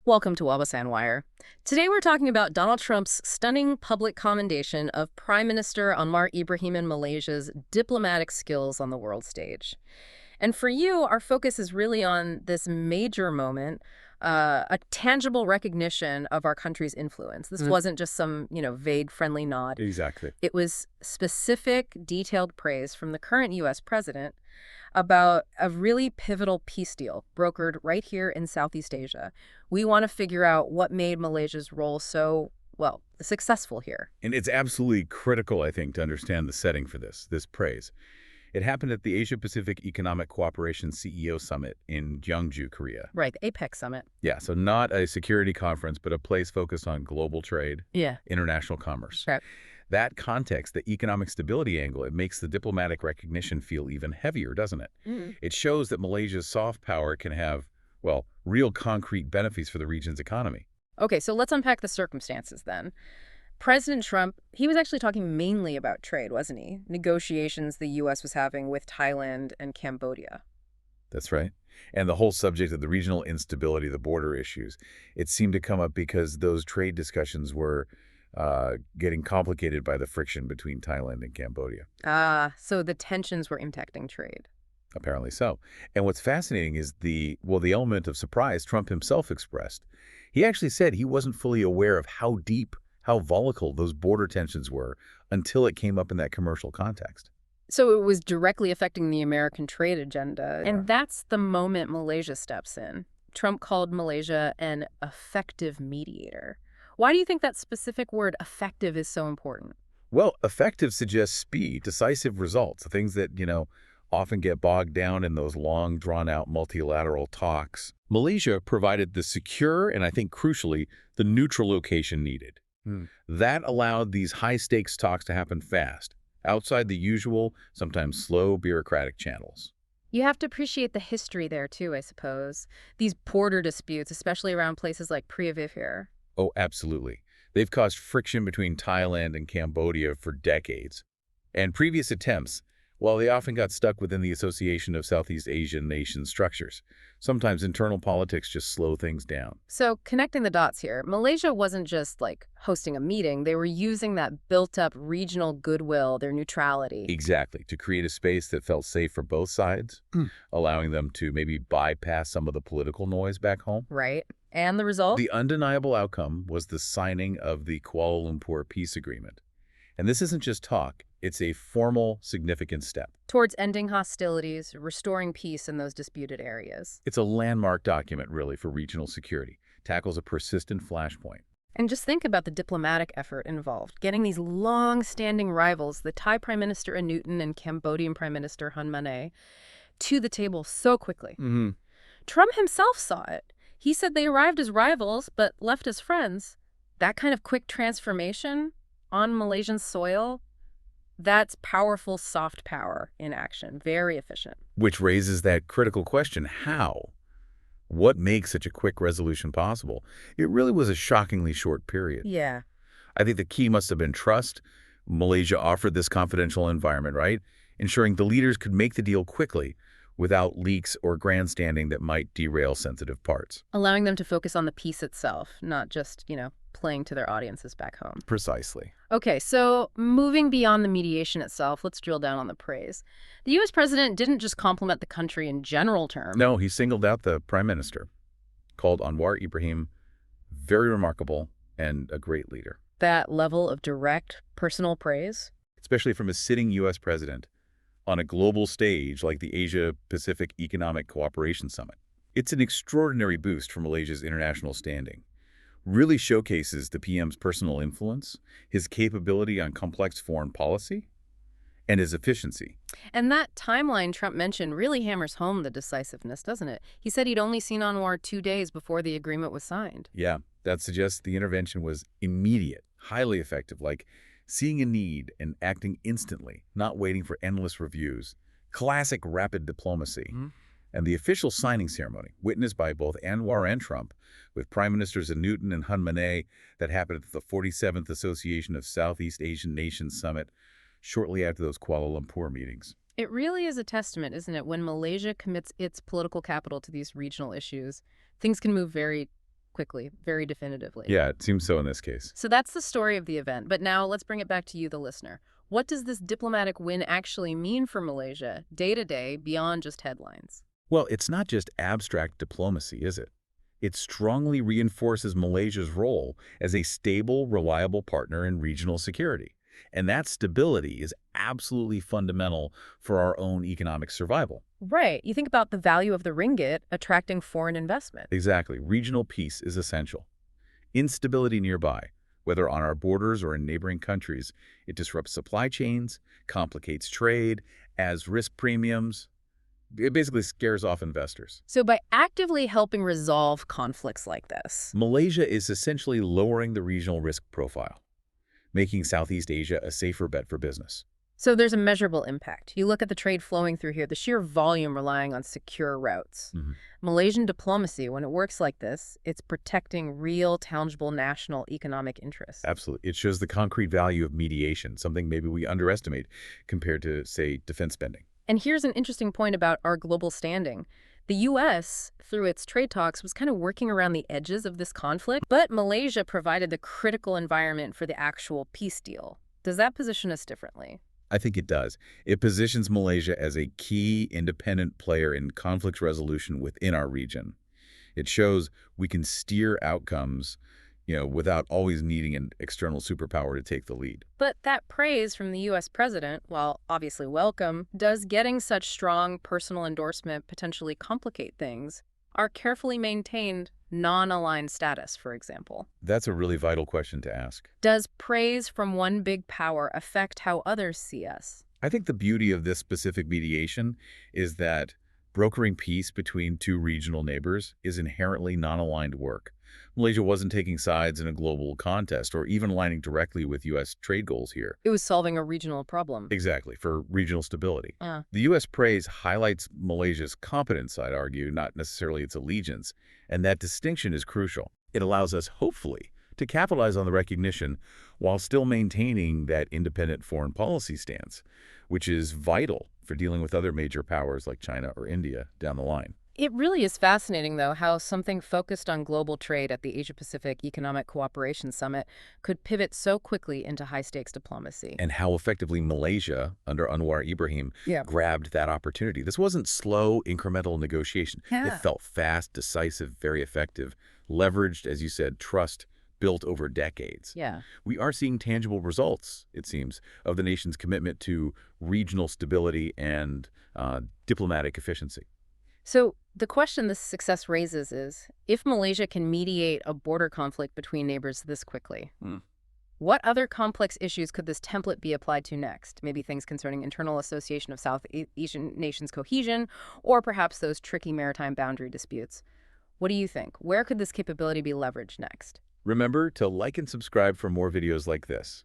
Welcome to Anwar. Today we're talking about Donald Trump's stunning public commendation of Prime Minister Anwar Ibrahim in Malaysia's diplomatic skills on the world stage. And for you, our focus is really on this major moment, a tangible recognition of our country's influence. This wasn't just some, vague friendly nod. Exactly. It was specific, detailed praise from the current U.S. president about a really pivotal peace deal brokered right here in Southeast Asia. We want to figure out what made Malaysia's role so, successful here. And it's absolutely critical, I think, to understand the setting for this praise. It happened at the Asia-Pacific Economic Cooperation CEO Summit in Gyeongju, Korea. Right, the APEC Summit. Yeah, so not a security conference, but a place focused on global trade, international commerce. Right. That context, the economic stability angle, it makes the diplomatic recognition feel even heavier, doesn't it? It shows that Malaysia's soft power can have, real concrete benefits for the region's economy. Okay, so let's unpack the circumstances then. President Trump, he was actually talking mainly about trade, wasn't he? Negotiations the U.S. was having with Thailand and Cambodia. That's right. And the whole subject of the regional instability, the border issues, it seemed to come up because those trade discussions were getting complicated by the friction between Thailand and Cambodia. So the tensions were impacting trade. Apparently so. And what's fascinating is the element of surprise Trump himself expressed. He actually said he wasn't fully aware of how deep, how volatile those border tensions were until it came up in that commercial context. So it was directly affecting the American trade agenda. And that's the moment Malaysia steps in. Trump called Malaysia an effective mediator. Why do you think that specific word, effective, is so important? Well, effective suggests speed, decisive results, the things that, often get bogged down in those long, drawn-out multilateral talks. Malaysia provided the secure and, I think crucially, the neutral location needed. That allowed these high-stakes talks to happen fast, outside the usual, sometimes slow, bureaucratic channels. You have to appreciate the history there, too, I suppose. These border disputes, especially around places like Preah here. Oh, absolutely. They've caused friction between Thailand and Cambodia for decades. And previous attempts, while they often got stuck within the Association of Southeast Asian Nation structures, sometimes internal politics just slow things down. So connecting the dots here, Malaysia wasn't just hosting a meeting. They were using that built-up regional goodwill, their neutrality. Exactly, to create a space that felt safe for both sides, allowing them to maybe bypass some of the political noise back home. Right. And the result? The undeniable outcome was the signing of the Kuala Lumpur Peace Agreement. And this isn't just talk. It's a formal, significant step towards ending hostilities, restoring peace in those disputed areas. It's a landmark document, really, for regional security. Tackles a persistent flashpoint. And just think about the diplomatic effort involved, getting these long-standing rivals, the Thai Prime Minister Anutin and Cambodian Prime Minister Hun Manet, to the table so quickly. Trump himself saw it. He said they arrived as rivals, but left as friends. That kind of quick transformation on Malaysian soil, that's powerful soft power in action. Very efficient. Which raises that critical question, how? What makes such a quick resolution possible? It really was a shockingly short period. Yeah. I think the key must have been trust. Malaysia offered this confidential environment, right? Ensuring the leaders could make the deal quickly without leaks or grandstanding that might derail sensitive parts. Allowing them to focus on the peace itself, not just, playing to their audiences back home. Precisely. Okay, so moving beyond the mediation itself, let's drill down on the praise. The U.S. president didn't just compliment the country in general terms. No, he singled out the prime minister, called Anwar Ibrahim very remarkable and a great leader. That level of direct personal praise? Especially from a sitting U.S. president on a global stage like the Asia-Pacific Economic Cooperation Summit. It's an extraordinary boost for Malaysia's international standing. Really showcases the PM's personal influence, his capability on complex foreign policy, and his efficiency. And that timeline Trump mentioned really hammers home the decisiveness, doesn't it? He said he'd only seen Anwar 2 days before the agreement was signed. Yeah, that suggests the intervention was immediate, highly effective, like seeing a need and acting instantly, not waiting for endless reviews. Classic rapid diplomacy. And the official signing ceremony, witnessed by both Anwar and Trump, with Prime Ministers Anutin and Hun Manet, that happened at the 47th Association of Southeast Asian Nations Summit shortly after those Kuala Lumpur meetings. It really is a testament, isn't it, when Malaysia commits its political capital to these regional issues, things can move very quickly, very definitively. Yeah, it seems so in this case. So that's the story of the event. But now let's bring it back to you, the listener. What does this diplomatic win actually mean for Malaysia, day to day, beyond just headlines? Well, it's not just abstract diplomacy, is it? It strongly reinforces Malaysia's role as a stable, reliable partner in regional security. And that stability is absolutely fundamental for our own economic survival. Right. You think about the value of the ringgit attracting foreign investment. Exactly. Regional peace is essential. Instability nearby, whether on our borders or in neighboring countries, it disrupts supply chains, complicates trade, adds risk premiums. It basically scares off investors. So by actively helping resolve conflicts like this, Malaysia is essentially lowering the regional risk profile, making Southeast Asia a safer bet for business. so there's a measurable impact. You look at the trade flowing through here, the sheer volume relying on secure routes. Malaysian diplomacy, when it works like this, it's protecting real, tangible national economic interests. Absolutely. It shows the concrete value of mediation, something maybe we underestimate compared to, say, defense spending. And here's an interesting point about our global standing. The U.S., through its trade talks, was kind of working around the edges of this conflict, but Malaysia provided the critical environment for the actual peace deal. Does that position us differently? I think it does. It positions Malaysia as a key independent player in conflict resolution within our region. It shows we can steer outcomes, without always needing an external superpower to take the lead. But that praise from the U.S. president, while obviously welcome, does getting such strong personal endorsement potentially complicate things? Our carefully maintained non-aligned status, for example. That's a really vital question to ask. Does praise from one big power affect how others see us? I think the beauty of this specific mediation is that brokering peace between two regional neighbors is inherently non-aligned work. Malaysia wasn't taking sides in a global contest or even aligning directly with U.S. trade goals here. It was solving a regional problem. Exactly, for regional stability. The U.S. praise highlights Malaysia's competence, I'd argue, not necessarily its allegiance, and that distinction is crucial. It allows us, hopefully, to capitalize on the recognition while still maintaining that independent foreign policy stance, which is vital for dealing with other major powers like China or India down the line. It really is fascinating, though, how something focused on global trade at the Asia-Pacific Economic Cooperation Summit could pivot so quickly into high-stakes diplomacy. And how effectively Malaysia, under Anwar Ibrahim, grabbed that opportunity. This wasn't slow, incremental negotiation. It felt fast, decisive, very effective, leveraged, as you said, trust built over decades. We are seeing tangible results, it seems, of the nation's commitment to regional stability and diplomatic efficiency. So the question this success raises is, if Malaysia can mediate a border conflict between neighbors this quickly, what other complex issues could this template be applied to next? Maybe things concerning internal association of South Asian nations' cohesion, or perhaps those tricky maritime boundary disputes. What do you think? Where could this capability be leveraged next? Remember to like and subscribe for more videos like this.